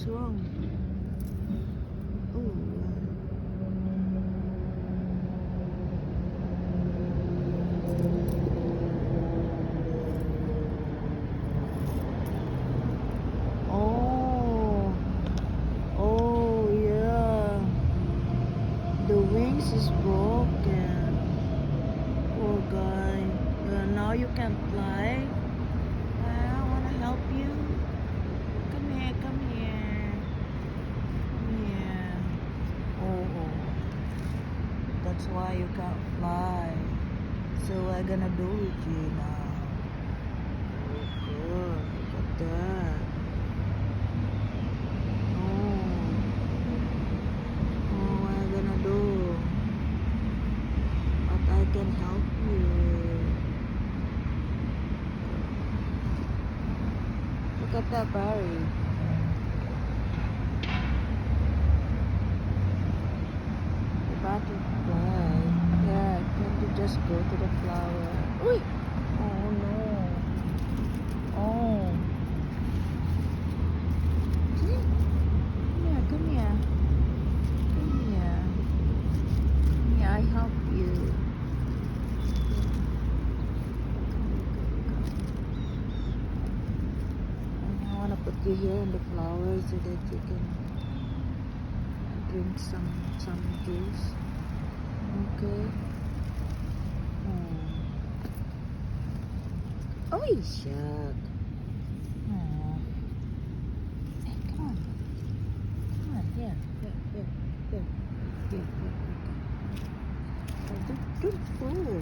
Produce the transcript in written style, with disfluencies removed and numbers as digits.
wrong? Oh, oh, oh, yeah. The wings is broken. Poor guy. Now you can't fly. I wanna help you. Come here, come here. Come here. Oh, that's why you can't fly. So what I gonna do with you now? Oh, good. Look at that. Oh, what I gonna do? But I can help you. Look at that, Barry. The butterfly. Yeah, can't you just go to the flower? Uy! Oh no. Oh. See? Come here, come here. Come here. Come here, I help you. I want to put you here in the flowers so that you can drink some juice. Okay. Oh, shuck. Oh. Hey, come on. Come on, here. Here. Don't fall.